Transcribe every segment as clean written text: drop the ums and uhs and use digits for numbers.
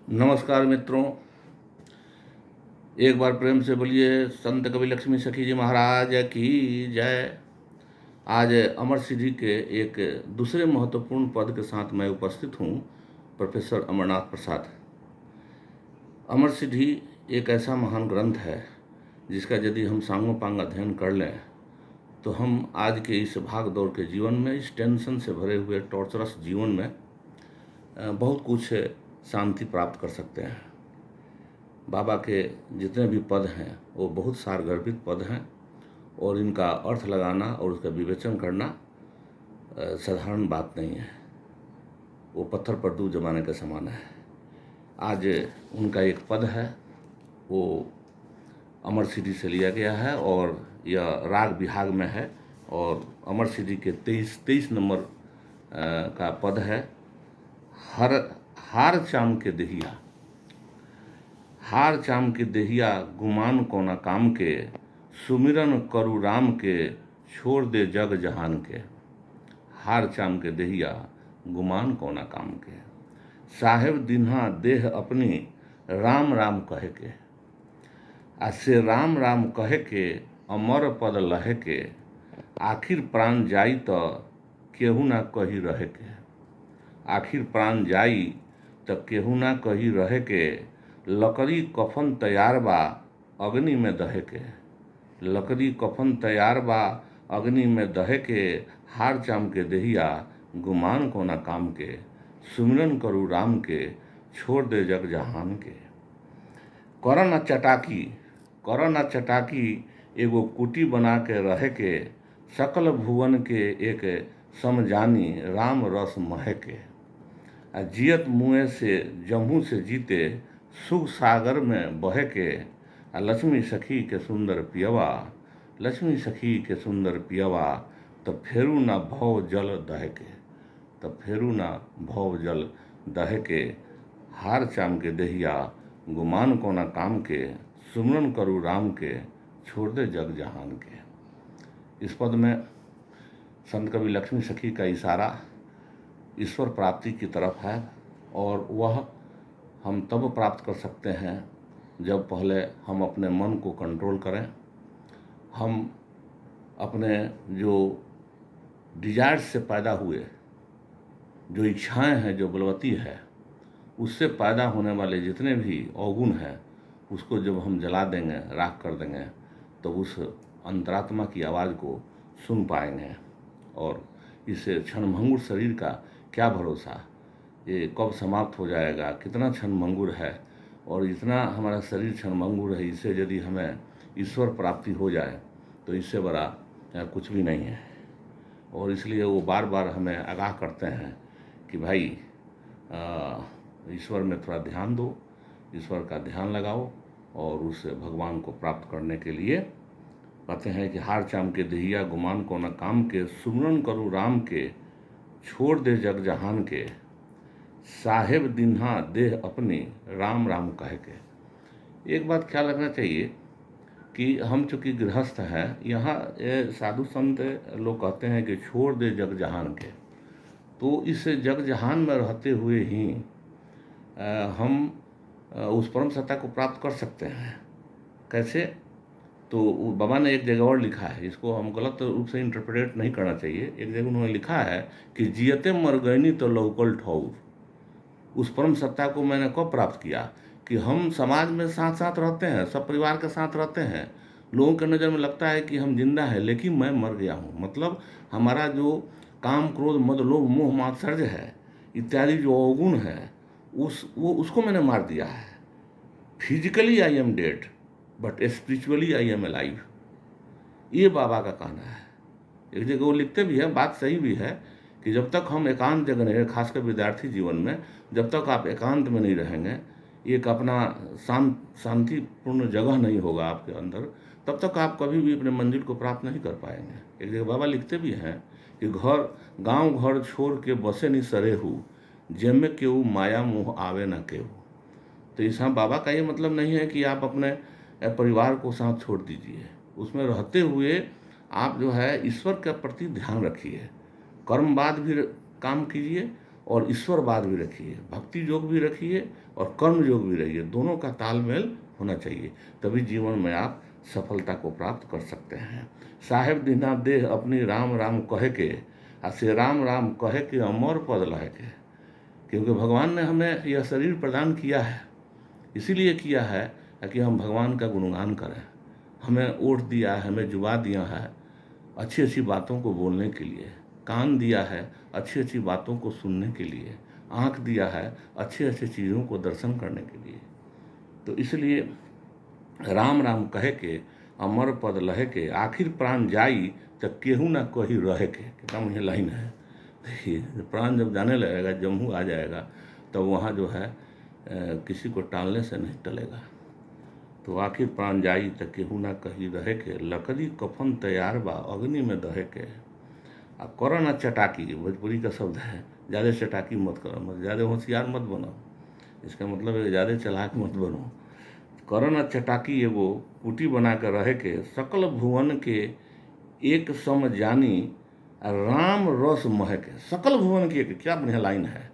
नमस्कार मित्रों, एक बार प्रेम से बोलिए संत कवि लक्ष्मी सखी जी महाराज की जय। आज अमर सिद्धि के एक दूसरे महत्वपूर्ण पद के साथ मैं उपस्थित हूँ, प्रोफेसर अमरनाथ प्रसाद। अमर सिद्धि एक ऐसा महान ग्रंथ है जिसका यदि हम सांगोपांग अध्ययन कर लें तो हम आज के इस भाग दौड़ के जीवन में, इस टेंशन से भरे हुए टॉर्चरस जीवन में बहुत कुछ शांति प्राप्त कर सकते हैं। बाबा के जितने भी पद हैं वो बहुत सारगर्भित पद हैं और इनका अर्थ लगाना और उसका विवेचन करना साधारण बात नहीं है। वो पत्थर पर दूध जमाने के समान है। आज उनका एक पद है, वो अमर सिद्धि से लिया गया है और यह राग विभाग में है और अमर सिद्धि के 23 नंबर का पद है। हार चाम के देहिया, हार चाम के देहिया गुमान कोना काम के, सुमिरन करु राम के, छोड़ दे जग जहान के। हार चाम के देहिया गुमान कोना काम के, साहेब दिन्हा देह अपनी, राम राम कहे के। आ से राम राम कहे के, अमर पद लहे के, आखिर प्राण जाई तो केहू ना कही रहे के। आखिर प्राण जाई तो केहू ना कही रहे के, लकड़ी कफन तैयार बा अग्नि में दहे के। लकड़ी कफन तैयार बा अग्नि में दहे के, हार चाम के देहिया गुमान कोना काम के, सुमिरन करू राम के, छोड़ दे जग जहान के। कर न चटाकी एगो कुटी बना के रहे के, सकल भुवन के एक समझानी, राम रस महे के। जियत मुँह से जम्मू से जीते, सुख सागर में बहे के। लक्ष्मी सखी के सुंदर पियवा, लक्ष्मी सखी के सुंदर पियवा, तब फेरू ना भव जल दह के। तब फेरू ना भव जल दह के, हार चाम के देहिया गुमान कोना काम के, सुमरन करू राम के, छोड़ दे जग जहान के। इस पद में संत कवि लक्ष्मी सखी का इशारा ईश्वर प्राप्ति की तरफ है और वह हम तब प्राप्त कर सकते हैं जब पहले हम अपने मन को कंट्रोल करें। हम अपने जो डिजायर्स से पैदा हुए, जो इच्छाएं हैं, जो बलवती है, उससे पैदा होने वाले जितने भी अवगुण हैं उसको जब हम जला देंगे, राख कर देंगे, तो उस अंतरात्मा की आवाज़ को सुन पाएंगे। और इससे क्षणभंगुर शरीर का क्या भरोसा, ये कब समाप्त हो जाएगा, कितना क्षणभंगुर है। और इतना हमारा शरीर क्षणभंगुर है, इससे यदि हमें ईश्वर प्राप्ति हो जाए तो इससे बड़ा कुछ भी नहीं है। और इसलिए वो बार बार हमें आगाह करते हैं कि भाई ईश्वर में थोड़ा ध्यान दो, ईश्वर का ध्यान लगाओ और उस भगवान को प्राप्त करने के लिए कहते हैं कि हार चाम के देहिया गुमान को न काम के, सुमरन करूँ राम के, छोड़ दे जग जहान के। साहेब दिन्हा देह अपनी, राम राम कह के। एक बात ख्याल रखना चाहिए कि हम चूँकि गृहस्थ हैं, यहाँ साधु संत लोग कहते हैं कि छोड़ दे जग जहान के। तो इस जग जहान में रहते हुए ही हम उस परम सत्ता को प्राप्त कर सकते हैं। कैसे? तो बाबा ने एक जगह और लिखा है, इसको हम गलत रूप से इंटरप्रेट नहीं करना चाहिए। एक जगह उन्होंने लिखा है कि जियते मर गईनी तो लौकल ठौर। उस परम सत्ता को मैंने कब प्राप्त किया कि हम समाज में साथ साथ रहते हैं, सब परिवार के साथ रहते हैं, लोगों के नज़र में लगता है कि हम जिंदा हैं लेकिन मैं मर गया हूँ। मतलब हमारा जो काम क्रोध मद लोभ मोह मात्सर्य है इत्यादि जो अवगुण है उसको मैंने मार दिया है। Physically I am dead but spiritually I am alive, ये बाबा का कहना है। एक जगह वो लिखते भी हैं, बात सही भी है, कि जब तक हम एकांत जगह नहीं, खासकर विद्यार्थी जीवन में जब तक आप एकांत में नहीं रहेंगे, एक अपना शांतिपूर्ण जगह नहीं होगा आपके अंदर, तब तक आप कभी भी अपने मंजिल को प्राप्त नहीं कर पाएंगे। एक जगह बाबा लिखते भी हैं कि गांव घर छोड़ के बसे नहीं सरे हूँ, जेमे केहू माया मोह आवे ना केहू। तो इस बाबा का ये मतलब नहीं है कि आप अपने परिवार को साथ छोड़ दीजिए, उसमें रहते हुए आप जो है ईश्वर के प्रति ध्यान रखिए, कर्मवाद भी काम कीजिए और ईश्वरवाद भी रखिए, भक्ति योग भी रखिए और कर्म योग भी रहिए, दोनों का तालमेल होना चाहिए, तभी जीवन में आप सफलता को प्राप्त कर सकते हैं। साहेब दीना देह अपनी राम राम कहे के, आ से राम राम कहे के अमर पद लहे के, क्योंकि भगवान ने हमें यह शरीर प्रदान किया है, इसीलिए किया है कि हम भगवान का गुणगान करें। हमें ओठ दिया है, हमें जुबा दिया है अच्छी अच्छी बातों को बोलने के लिए, कान दिया है अच्छी अच्छी बातों को सुनने के लिए, आँख दिया है अच्छे अच्छे चीज़ों को दर्शन करने के लिए। तो इसलिए राम राम कहे के अमर पद लहे के, आखिर प्राण जाई तो केहू ना कही रहे के। कितना मुझे लाइन है, देखिए प्राण जब जाने लगेगा, जम्मू आ जाएगा, तब वहाँ जो है किसी को टालने से नहीं टलेगा। तो आखिर प्राण जाई तो केहू ना कही रहे के, लकड़ी कफन तैयार बा अग्नि में दहे के। अब करो ना चटाकी, भोजपुरी का शब्द है, ज़्यादा चटाकी मत करो, मत ज़्यादा होशियार मत बनो, इसका मतलब है ज़्यादा चालाक मत बनो। करो ना चटाकी एगो कुटी बना कर रहे के, सकल भुवन के एक सम जानी राम रस महके। सकल भुवन की एक, क्या बढ़िया लाइन है,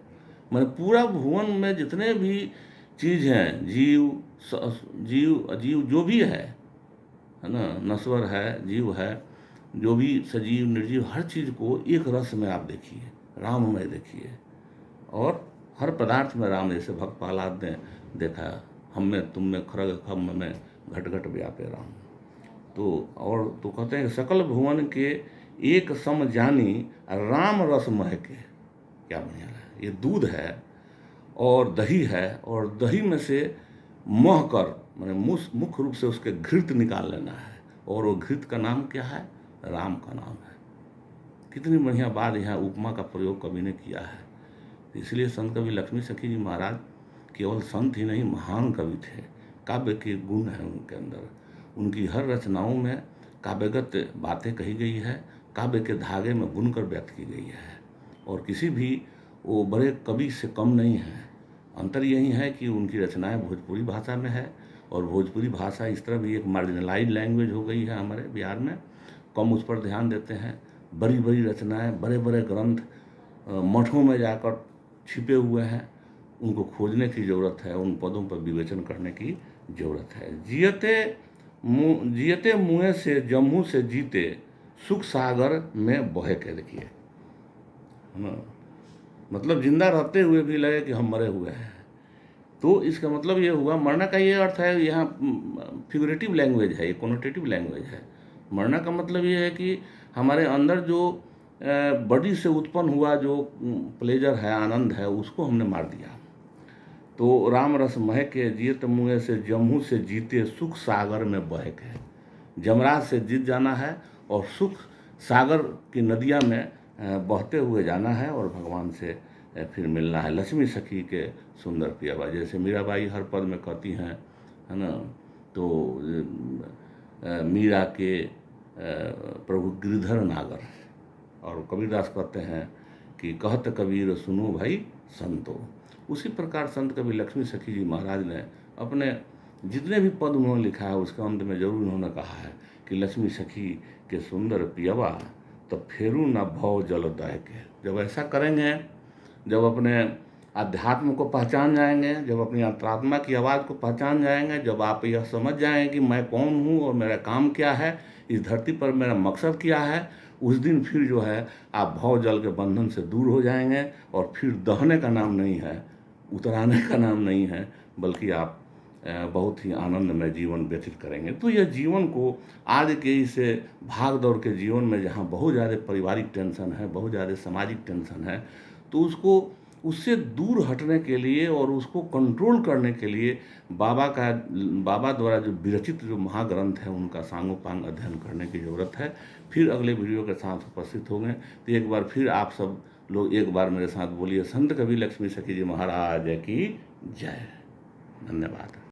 मैंने पूरा भुवन में जितने भी चीज़ हैं, जीव जीव अजीव जो भी है ना, नश्वर है, जीव है, जो भी सजीव निर्जीव, हर चीज़ को एक रस में आप देखिए, राममय देखिए। और हर पदार्थ में राम, जैसे भक्त प्रहलाद ने देखा, हम में तुम में खरग खम में घट घट व्यापे राम। तो और तो कहते हैं सकल भुवन के एक सम जानी राम रस महके। क्या बढ़िया है, ये दूध है और दही है, और दही में से मह कर मैंने मुख्य रूप से उसके घृत निकाल लेना है, और वो घृत का नाम क्या है, राम का नाम है। कितनी बढ़िया बात, यहाँ उपमा का प्रयोग कवि ने किया है। इसलिए संत कवि लक्ष्मी सखी जी महाराज केवल संत ही नहीं, महान कवि थे। काव्य के गुण हैं उनके अंदर, उनकी हर रचनाओं में काव्यगत बातें कही गई है, काव्य के धागे में बुनकर व्यक्त की गई है। और किसी भी वो बड़े कवि से कम नहीं है। अंतर यही है कि उनकी रचनाएं भोजपुरी भाषा में है, और भोजपुरी भाषा इस तरह भी एक मार्जिनलाइज लैंग्वेज हो गई है हमारे बिहार में, कम उस पर ध्यान देते हैं। बड़ी बड़ी रचनाएं, बड़े बड़े ग्रंथ मठों में जाकर छिपे हुए हैं, उनको खोजने की ज़रूरत है, उन पदों पर विवेचन करने की ज़रूरत है। जियते मुँह से जम्मू से जीते, सुख सागर में बहे के, देखिए है ना, मतलब जिंदा रहते हुए भी लगे कि हम मरे हुए हैं। तो इसका मतलब ये हुआ, मरना का ये अर्थ है, यहाँ फिगरेटिव लैंग्वेज है, ये कोनोटेटिव लैंग्वेज है। मरना का मतलब ये है कि हमारे अंदर जो बॉडी से उत्पन्न हुआ जो प्लेजर है, आनंद है, उसको हमने मार दिया। तो राम रस महके, जियत मुँह से जम्मू से जीते, सुख सागर में बहके। जमराज से जीत जाना है और सुख सागर की नदियाँ में बहते हुए जाना है, और भगवान से फिर मिलना है। लक्ष्मी सखी के सुंदर पियावा, जैसे मीराबाई हर पद में कहती हैं, है ना, तो मीरा के प्रभु गिरधर नागर। और कबीरदास कहते हैं कि कहत कबीर सुनो भाई संतो। उसी प्रकार संत कवि लक्ष्मी सखी जी महाराज ने अपने जितने भी पद उन्होंने लिखा है, उसके अंत में जरूर उन्होंने कहा है कि लक्ष्मी सखी के सुंदर पियवा तो फेरू न भव जल दह के। जब ऐसा करेंगे, जब अपने अध्यात्म को पहचान जाएंगे, जब अपनी अंतरात्मा की आवाज़ को पहचान जाएंगे, जब आप यह समझ जाएंगे कि मैं कौन हूँ और मेरा काम क्या है, इस धरती पर मेरा मकसद क्या है, उस दिन फिर जो है आप भव जल के बंधन से दूर हो जाएंगे। और फिर दहने का नाम नहीं है, उतराने का नाम नहीं है, बल्कि आप बहुत ही आनंदमय जीवन व्यतीत करेंगे। तो यह जीवन को आज के इस भाग दौड़ के जीवन में, जहाँ बहुत ज़्यादा पारिवारिक टेंशन है, बहुत ज़्यादा सामाजिक टेंशन है, तो उससे दूर हटने के लिए और उसको कंट्रोल करने के लिए बाबा द्वारा जो विरचित जो महाग्रंथ है, उनका सांगोपांग अध्ययन करने की ज़रूरत है। फिर अगले वीडियो के साथ उपस्थित होंगे। तो एक बार फिर आप सब लोग एक बार मेरे साथ बोलिए, संत कवि लक्ष्मी सखी जी महाराज की जय। धन्यवाद।